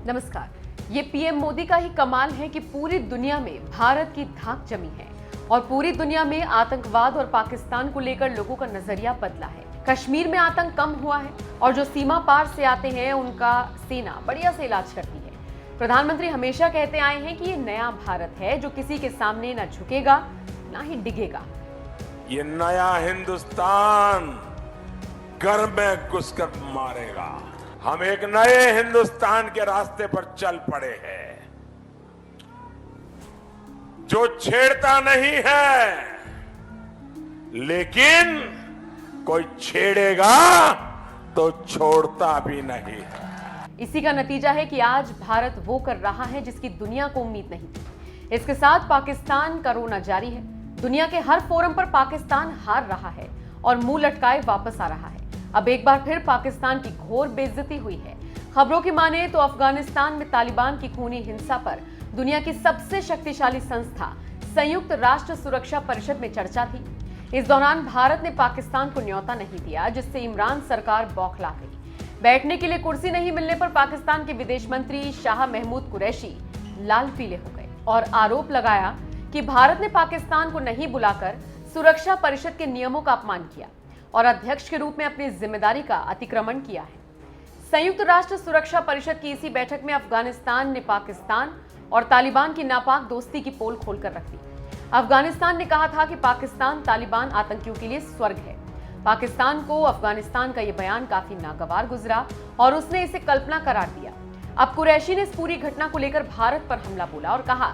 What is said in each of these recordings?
नमस्कार। ये पीएम मोदी का ही कमाल है कि पूरी दुनिया में भारत की धाक जमी है और पूरी दुनिया में आतंकवाद और पाकिस्तान को लेकर लोगों का नजरिया बदला है। कश्मीर में आतंक कम हुआ है और जो सीमा पार से आते हैं उनका सेना बढ़िया से इलाज करती है। प्रधानमंत्री हमेशा कहते आए हैं कि ये नया भारत है जो किसी के सामने ना झुकेगा ना ही डिगेगा। ये नया हिंदुस्तान घर में घुसकर मारेगा। हम एक नए हिंदुस्तान के रास्ते पर चल पड़े हैं जो छेड़ता नहीं है, लेकिन कोई छेड़ेगा तो छोड़ता भी नहीं है। इसी का नतीजा है कि आज भारत वो कर रहा है जिसकी दुनिया को उम्मीद नहीं थी। इसके साथ पाकिस्तान का रोना जारी है। दुनिया के हर फोरम पर पाकिस्तान हार रहा है और मुंह लटकाए वापस आ रहा है। अब एक बार फिर पाकिस्तान की घोर बेइज्जती हुई है। खबरों की माने तो अफगानिस्तान में तालिबान की खूनी हिंसा पर दुनिया की सबसे शक्तिशाली संस्था संयुक्त राष्ट्र सुरक्षा परिषद में चर्चा थी। इस दौरान भारत ने पाकिस्तान को न्योता नहीं दिया, जिससे इमरान सरकार बौखला गई। बैठने के लिए कुर्सी नहीं मिलने पर पाकिस्तान के विदेश मंत्री शाह महमूद कुरैशी लाल पीले हो गए और आरोप लगाया कि भारत ने पाकिस्तान को नहीं बुलाकर सुरक्षा परिषद के नियमों का अपमान किया और अध्यक्ष के रूप में अपनी जिम्मेदारी का अतिक्रमण किया है। संयुक्त राष्ट्र सुरक्षा परिषद की इसी बैठक में अफगानिस्तान ने पाकिस्तान और तालिबान की नापाक दोस्ती की पोल खोलकर रख दी। अफगानिस्तान ने कहा था कि पाकिस्तान तालिबान आतंकियों के लिए स्वर्ग है। पाकिस्तान को अफगानिस्तान का यह बयान काफी नागवार गुजरा और उसने इसे कल्पना करार दिया। अब कुरैशी ने इस पूरी घटना को लेकर भारत पर हमला बोला और कहा,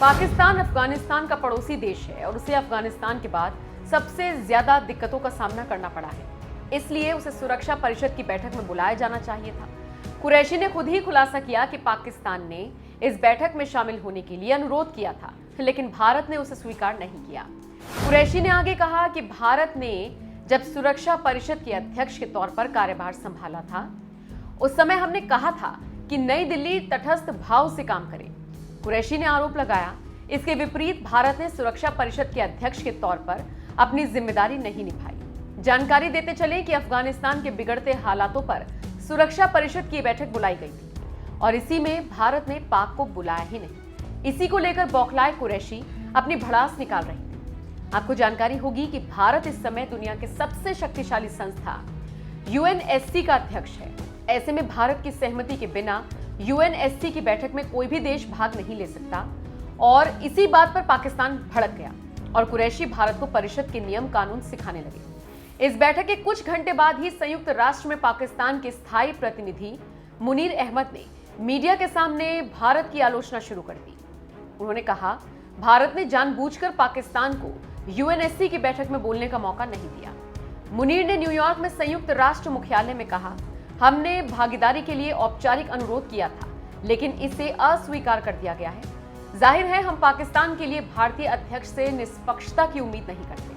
पाकिस्तान अफगानिस्तान का पड़ोसी देश है और उसे अफगानिस्तान के बाद सबसे ज्यादा दिक्कतों का सामना करना पड़ा है, इसलिए उसे सुरक्षा परिषद की बैठक में बुलाया जाना चाहिए था। कुरैशी ने खुद ही खुलासा किया कि पाकिस्तान ने इस बैठक में शामिल होने के लिए अनुरोध किया था, लेकिन भारत ने उसे स्वीकार नहीं किया। कुरैशी ने आगे कहा कि भारत ने जब सुरक्षा परिषद के अध्यक्ष के तौर पर कार्यभार संभाला था, उस समय हमने कहा था कि नई दिल्ली तटस्थ भाव से काम करे। कुरैशी ने आरोप लगाया, इसके विपरीत भारत ने सुरक्षा परिषद के अध्यक्ष के तौर पर अपनी जिम्मेदारी नहीं निभाई। जानकारी देते चले कि अफगानिस्तान के बिगड़ते हालातों पर सुरक्षा परिषद की बैठक बुलाई गई थी और इसी में भारत ने पाक को बुलाया ही नहीं। इसी को लेकर बौखलाए कुरैशी अपनी भड़ास निकाल रही थी। आपको जानकारी होगी कि भारत इस समय दुनिया के सबसे शक्तिशाली संस्था यूएनएससी का अध्यक्ष है। ऐसे में भारत की सहमति के बिना यूएनएससी की बैठक में कोई भी देश भाग नहीं ले सकता और इसी बात पर पाकिस्तान भड़क गया और कुरैशी भारत को परिषद के नियम कानून सिखाने लगे। इस बैठक के कुछ घंटे बाद ही संयुक्त राष्ट्र में पाकिस्तान के स्थायी प्रतिनिधि मुनीर अहमद ने मीडिया के सामने भारत की आलोचना शुरू कर दी। उन्होंने कहा, भारत ने जानबूझकर पाकिस्तान को यूएनएससी की बैठक में बोलने का मौका नहीं दिया। मुनीर ने न्यूयॉर्क में संयुक्त राष्ट्र मुख्यालय में कहा, हमने भागीदारी के लिए औपचारिक अनुरोध किया था, लेकिन इसे अस्वीकार कर दिया गया है। जाहिर है हम पाकिस्तान के लिए भारतीय अध्यक्ष से निष्पक्षता की उम्मीद नहीं करते।